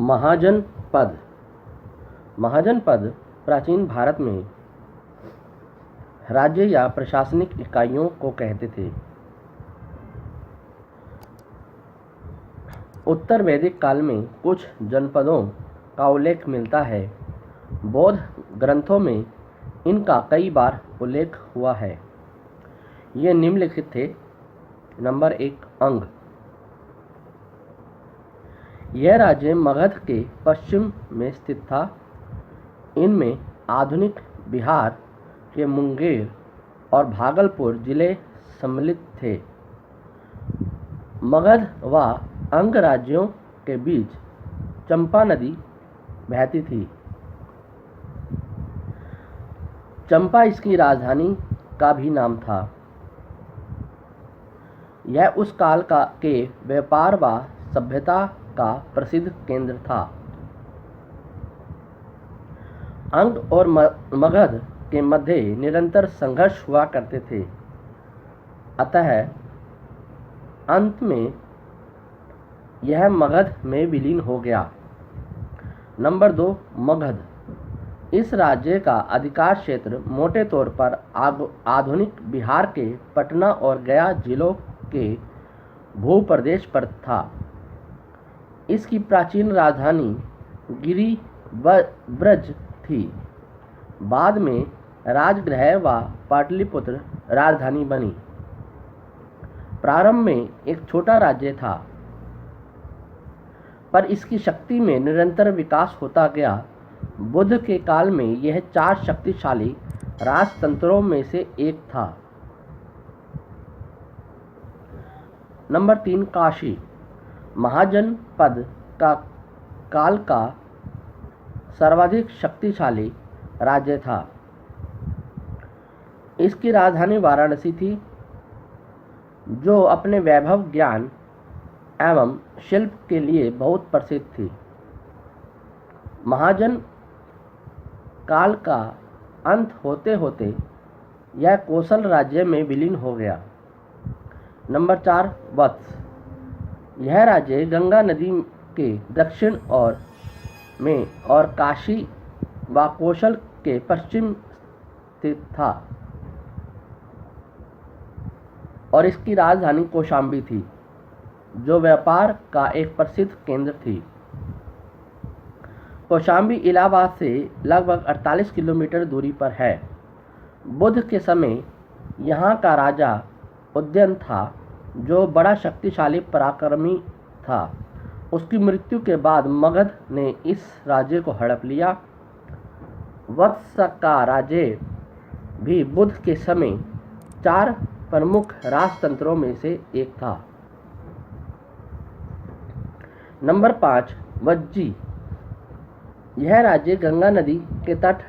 महाजनपद। महाजनपद प्राचीन भारत में राज्य या प्रशासनिक इकाइयों को कहते थे। उत्तर वैदिक काल में कुछ जनपदों का उल्लेख मिलता है। बौद्ध ग्रंथों में इनका कई बार उल्लेख हुआ है। ये निम्नलिखित थे। नंबर 1, अंग। यह राज्य मगध के पश्चिम में स्थित था। इनमें आधुनिक बिहार के मुंगेर और भागलपुर जिले सम्मिलित थे। मगध व अंग राज्यों के बीच चंपा नदी बहती थी। चंपा इसकी राजधानी का भी नाम था। यह उस काल के व्यापार व सभ्यता का प्रसिद्ध केंद्र था। अंग और मगध के मध्य निरंतर संघर्ष हुआ करते थे। अतः अंत में यह मगध में विलीन हो गया। नंबर 2, मगध। इस राज्य का अधिकार क्षेत्र मोटे तौर पर आधुनिक बिहार के पटना और गया जिलों के भूप्रदेश पर था। इसकी प्राचीन राजधानी गिरिब्रज थी। बाद में राजगृह व पाटलिपुत्र राजधानी बनी। प्रारंभ में एक छोटा राज्य था, पर इसकी शक्ति में निरंतर विकास होता गया। बुद्ध के काल में यह 4 शक्तिशाली राजतंत्रों में से एक था। नंबर 3, काशी। महाजनपद का काल का सर्वाधिक शक्तिशाली राज्य था। इसकी राजधानी वाराणसी थी, जो अपने वैभव, ज्ञान एवं शिल्प के लिए बहुत प्रसिद्ध थी। महाजन काल का अंत होते होते यह कोसल राज्य में विलीन हो गया। नंबर 4, वत्स। यह राज्य गंगा नदी के दक्षिण में और काशी व कोसल के पश्चिम स्थित था और इसकी राजधानी कौशाम्बी थी, जो व्यापार का एक प्रसिद्ध केंद्र थी। कौशाम्बी इलाहाबाद से लगभग 48 किलोमीटर दूरी पर है। बुद्ध के समय यहाँ का राजा उदयन था, जो बड़ा शक्तिशाली पराक्रमी था। उसकी मृत्यु के बाद मगध ने इस राज्य को हड़प लिया। वत्स का राज्य भी बुद्ध के समय 4 प्रमुख राजतंत्रों में से एक था। नंबर 5, वज्जी। यह राज्य गंगा नदी के तट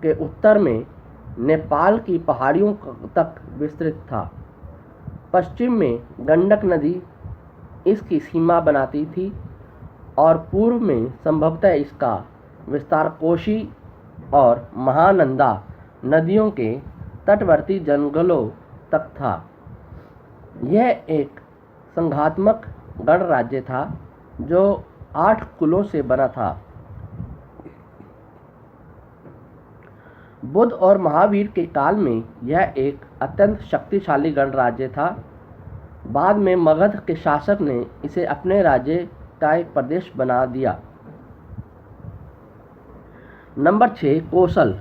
के उत्तर में नेपाल की पहाड़ियों तक विस्तृत था। पश्चिम में गंडक नदी इसकी सीमा बनाती थी और पूर्व में संभवतः इसका विस्तार कोशी और महानंदा नदियों के तटवर्ती जंगलों तक था। यह एक संघात्मक गणराज्य था, जो 8 कुलों से बना था। बुद्ध और महावीर के काल में यह एक अत्यंत शक्तिशाली गणराज्य था। बाद में मगध के शासक ने इसे अपने राज्य का एक प्रदेश बना दिया। नंबर 6, कोसल।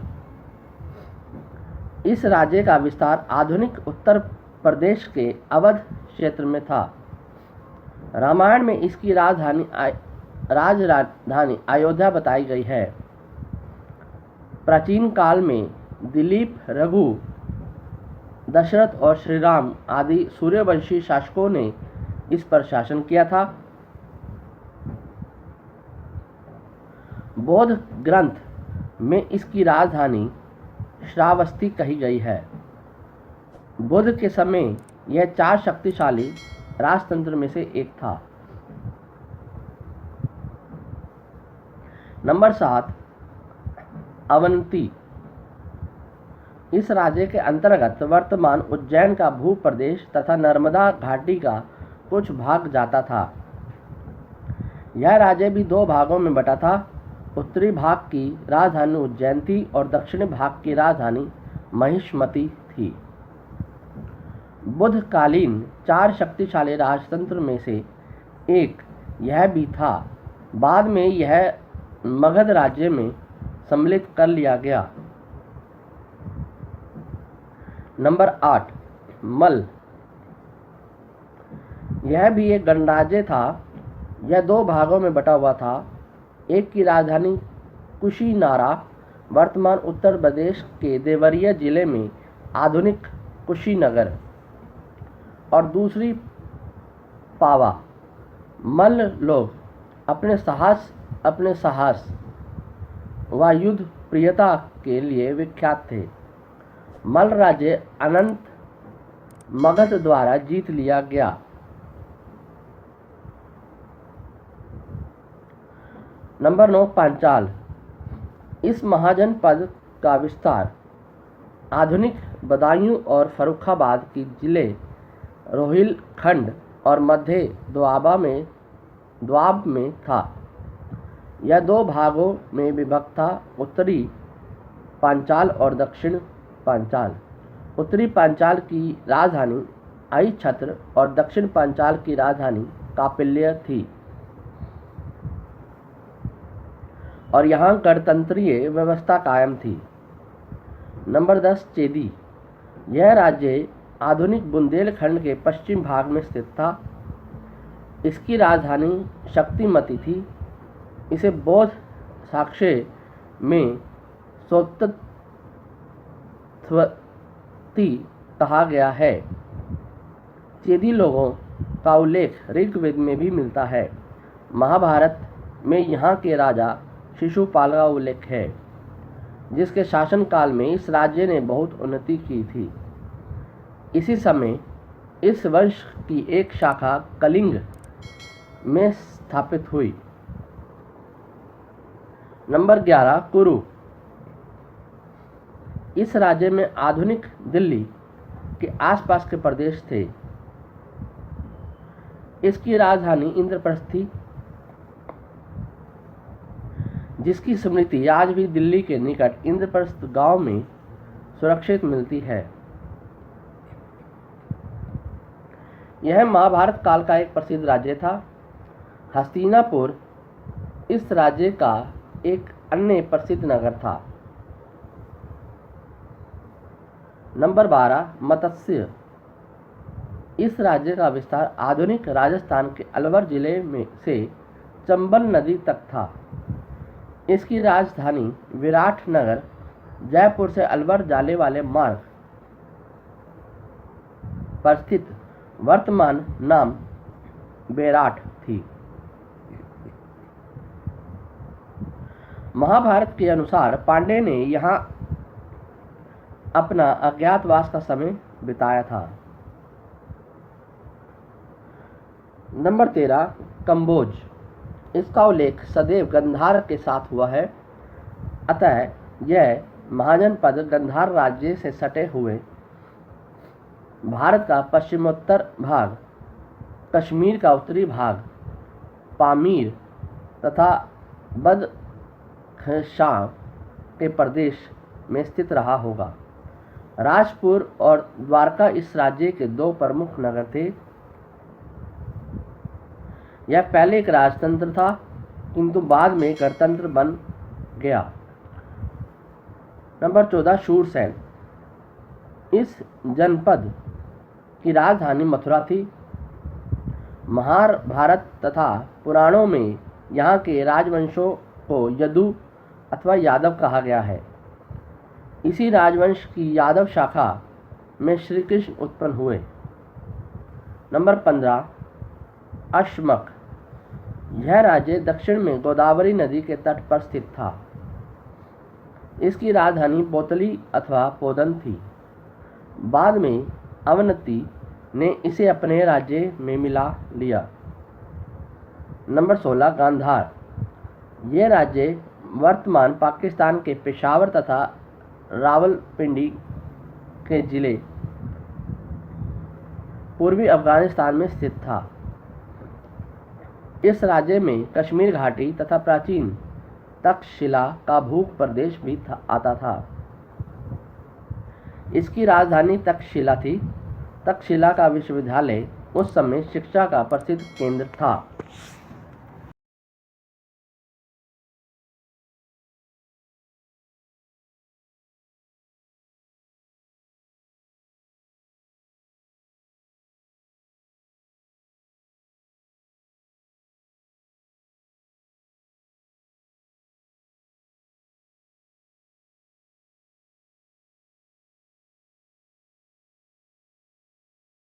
इस राज्य का विस्तार आधुनिक उत्तर प्रदेश के अवध क्षेत्र में था। रामायण में इसकी राजधानी अयोध्या बताई गई है। प्राचीन काल में दिलीप, रघु, दशरथ और श्री राम आदि सूर्यवंशी शासकों ने इस पर शासन किया था। बौद्ध ग्रंथ में इसकी राजधानी श्रावस्ती कही गई है। बुद्ध के समय यह 4 शक्तिशाली राजतंत्र में से एक था। नंबर 7, अवंती। इस राज्य के अंतर्गत वर्तमान उज्जैन का भूप्रदेश तथा नर्मदा घाटी का कुछ भाग जाता था। यह राज्य भी दो भागों में बटा था। उत्तरी भाग की राजधानी उज्जैन थी और दक्षिणी भाग की राजधानी महिष्मती थी। बुद्धकालीन 4 शक्तिशाली राजतंत्र में से एक यह भी था। बाद में यह मगध राज्य में सम्मिलित कर लिया गया। नंबर 8, मल। यह भी एक गणराज्य था। यह दो भागों में बटा हुआ था। एक की राजधानी कुशीनारा वर्तमान उत्तर प्रदेश के देवरिया जिले में आधुनिक कुशीनगर और दूसरी पावा। मल्ल लोग अपने साहस व युद्ध प्रियता के लिए विख्यात थे। मल्ल राज्य अनंत मगध द्वारा जीत लिया गया। नंबर 9, पांचाल। इस महाजनपद का विस्तार आधुनिक बदायूं और फर्रुखाबाद की जिले रोहिलखंड और मध्य द्वाब में था। यह दो भागों में विभक्त था, उत्तरी पांचाल और दक्षिण पांचाल। उत्तरी पांचाल की राजधानी अहिछत्र और दक्षिण पांचाल की राजधानी कापिल्य थी और यहाँ गणतंत्रीय व्यवस्था कायम थी। नंबर 10, चेदी। यह राज्य आधुनिक बुंदेलखंड के पश्चिम भाग में स्थित था। इसकी राजधानी शक्तिमती थी। इसे बौद्ध साक्ष्य में सोत्तत्वती कहा गया है। चेदी लोगों का उल्लेख ऋग्वेद में भी मिलता है। महाभारत में यहाँ के राजा शिशुपाल का उल्लेख है, जिसके शासनकाल में इस राज्य ने बहुत उन्नति की थी। इसी समय इस वंश की एक शाखा कलिंग में स्थापित हुई। नंबर 11, कुरु। इस राज्य में आधुनिक दिल्ली के आसपास के प्रदेश थे। इसकी राजधानी इंद्रप्रस्थ थी, जिसकी स्मृति आज भी दिल्ली के निकट इंद्रप्रस्थ गांव में सुरक्षित मिलती है। यह महाभारत काल का एक प्रसिद्ध राज्य था। हस्तिनापुर इस राज्य का एक अन्य प्रसिद्ध नगर था। नंबर 12, मत्स्य। इस राज्य का विस्तार आधुनिक राजस्थान के अलवर जिले में से चंबल नदी तक था। इसकी राजधानी विराटनगर जयपुर से अलवर जाने वाले मार्ग पर स्थित वर्तमान नाम बेराट थी। महाभारत के अनुसार पांडे ने यहाँ अपना अज्ञातवास का समय बिताया था। नंबर 13, कंबोज। इसका उल्लेख सदैव गंधार के साथ हुआ है, अतः यह महाजनपद गंधार राज्य से सटे हुए भारत का पश्चिमोत्तर भाग, कश्मीर का उत्तरी भाग, पामीर तथा बदख्शां के प्रदेश में स्थित रहा होगा। राजपुर और द्वारका इस राज्य के दो प्रमुख नगर थे। यह पहले एक राजतंत्र था, किंतु बाद में गणतंत्र बन गया। नंबर 14, शूरसेन। इस जनपद की राजधानी मथुरा थी। महाभारत तथा पुराणों में यहाँ के राजवंशों को यदु अथवा यादव कहा गया है। इसी राजवंश की यादव शाखा में श्री कृष्ण उत्पन्न हुए। नंबर 15, अश्मक। यह राज्य दक्षिण में गोदावरी नदी के तट पर स्थित था। इसकी राजधानी पोतली अथवा पोदन थी। बाद में अवनति ने इसे अपने राज्य में मिला लिया। नंबर 16, गांधार। यह राज्य वर्तमान पाकिस्तान के पेशावर तथा रावलपिंडी के जिले पूर्वी अफगानिस्तान में स्थित था। इस राज्य में कश्मीर घाटी तथा प्राचीन तक्षशिला का भूख प्रदेश भी आता था। इसकी राजधानी तक्षशिला थी। तक्षशिला का विश्वविद्यालय उस समय शिक्षा का प्रसिद्ध केंद्र था।